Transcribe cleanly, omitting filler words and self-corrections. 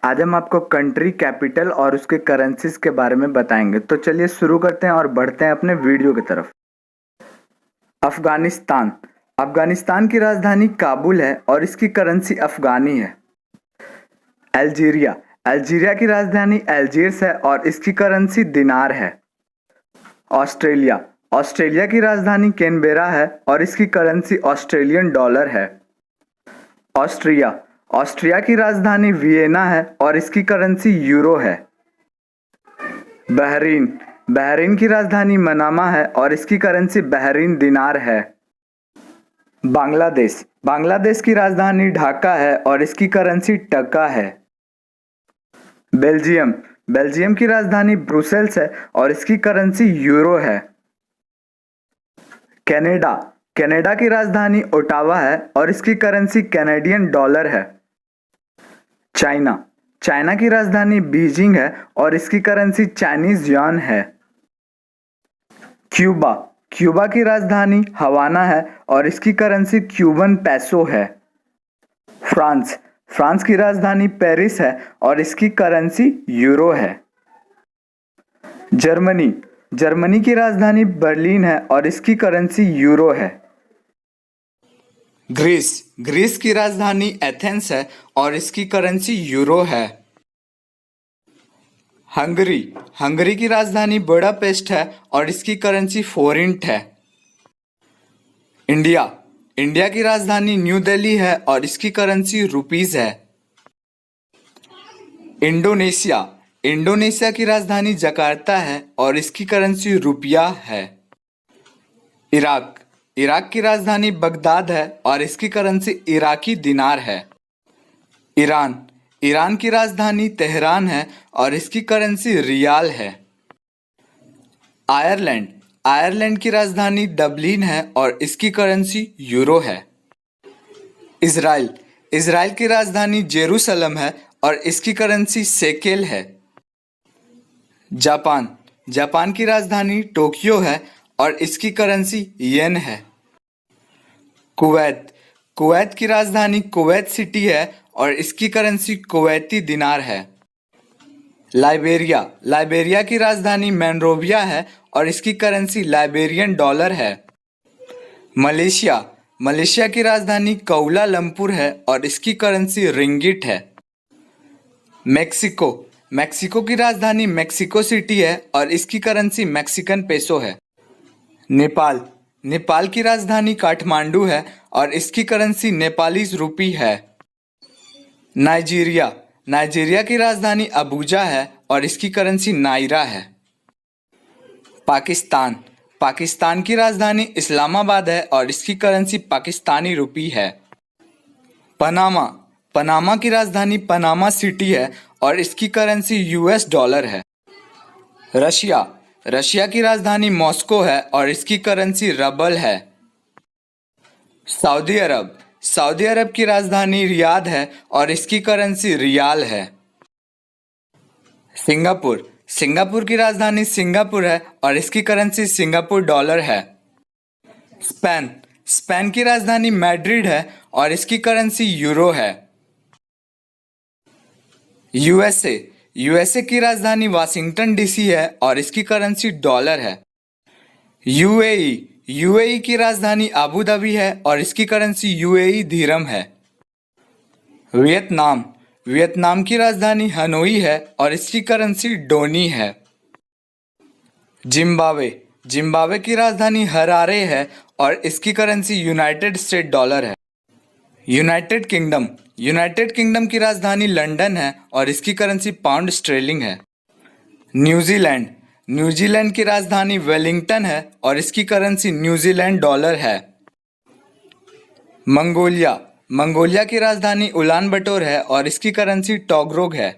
आज हम आपको कंट्री कैपिटल और उसके करेंसीज के बारे में बताएंगे। तो चलिए शुरू करते हैं और बढ़ते हैं अपने वीडियो की तरफ। अफगानिस्तान। अफगानिस्तान की राजधानी काबुल है और इसकी करेंसी अफगानी है। अल्जीरिया। अल्जीरिया की राजधानी अल्जीयर्स है और इसकी करेंसी दिनार है। ऑस्ट्रेलिया। ऑस्ट्रेलिया की राजधानी कैनबेरा है और इसकी करेंसी ऑस्ट्रेलियन डॉलर है। ऑस्ट्रिया। ऑस्ट्रिया की राजधानी वियना है और इसकी करेंसी यूरो है। बहरीन। बहरीन की राजधानी मनामा है और इसकी करेंसी बहरीन दिनार है। बांग्लादेश। बांग्लादेश की राजधानी ढाका है और इसकी करेंसी टका है। बेल्जियम। बेल्जियम की राजधानी ब्रुसेल्स है और इसकी करेंसी यूरो है। कनाडा। कनाडा की राजधानी ओटावा है और इसकी करेंसी कैनेडियन डॉलर है। चाइना। चाइना की राजधानी बीजिंग है और इसकी करेंसी चाइनीज युआन है। क्यूबा। क्यूबा की राजधानी हवाना है और इसकी करेंसी क्यूबन पैसो है। फ्रांस। फ्रांस की राजधानी पेरिस है और इसकी करेंसी यूरो है। जर्मनी। जर्मनी की राजधानी बर्लिन है और इसकी करेंसी यूरो है। ग्रीस। ग्रीस की राजधानी एथेंस है और इसकी करेंसी यूरो है। हंगरी। हंगरी की राजधानी बुडापेस्ट है और इसकी करेंसी फोरिंट है। इंडिया। इंडिया की राजधानी न्यू दिल्ली है और इसकी करेंसी रुपीस है। इंडोनेशिया। इंडोनेशिया की राजधानी जकार्ता है और इसकी करेंसी रुपया है। इराक। इराक की राजधानी बगदाद है और इसकी करेंसी इराकी दिनार है। ईरान। ईरान की राजधानी तेहरान है और इसकी करेंसी रियाल है। आयरलैंड। आयरलैंड की राजधानी डबलिन है और इसकी करेंसी यूरो है। इजराइल। इजराइल की राजधानी जेरूसलम है और इसकी करेंसी शेकेल है। जापान। जापान की राजधानी टोक्यो है और इसकी करेंसी येन है। कुवैत। कुवैत की राजधानी कुवैत सिटी है और इसकी करेंसी कुवैती दिनार है। लाइबेरिया। लाइबेरिया की राजधानी मोनरोविया है और इसकी करेंसी लाइबेरियन डॉलर है। मलेशिया। मलेशिया की राजधानी कुआलालंपुर है और इसकी करेंसी रिंगिट है। मेक्सिको। मेक्सिको की राजधानी मेक्सिको सिटी है और इसकी करेंसी मैक्सिकन पेसो है। नेपाल। नेपाल की राजधानी काठमांडू है और इसकी करेंसी नेपालीज रूपी है। नाइजीरिया। नाइजीरिया की राजधानी अबूजा है और इसकी करेंसी नायरा है। पाकिस्तान। पाकिस्तान की राजधानी इस्लामाबाद है और इसकी करेंसी पाकिस्तानी रुपी है। पनामा। पनामा की राजधानी पनामा सिटी है और इसकी करेंसी यूएस डॉलर है। रशिया। रशिया की राजधानी मॉस्को है और इसकी करेंसी रबल है। सऊदी अरब। सऊदी अरब की राजधानी रियाद है और इसकी करेंसी रियाल है। सिंगापुर। सिंगापुर की राजधानी सिंगापुर है और इसकी करेंसी सिंगापुर डॉलर है। स्पेन। स्पेन की राजधानी मैड्रिड है और इसकी करेंसी यूरो है। यूएसए। यूएसए की राजधानी वाशिंगटन डीसी है और इसकी करेंसी डॉलर है। यूएई। यूएई की राजधानी अबू धाबी है और इसकी करेंसी यूएई दिरहम है। वियतनाम। वियतनाम की राजधानी हनोई है और इसकी करेंसी डोनी है। जिम्बाब्वे। जिम्बाब्वे की राजधानी हरारे है और इसकी करेंसी यूनाइटेड स्टेट डॉलर है। United kingdom. यूनाइटेड किंगडम की राजधानी लंदन है और इसकी करेंसी पाउंड स्टर्लिंग है। न्यूजीलैंड। न्यूजीलैंड की राजधानी वेलिंगटन है और इसकी करेंसी न्यूजीलैंड डॉलर है। मंगोलिया। मंगोलिया की राजधानी उलान बटोर है और इसकी करेंसी टोगरोग है।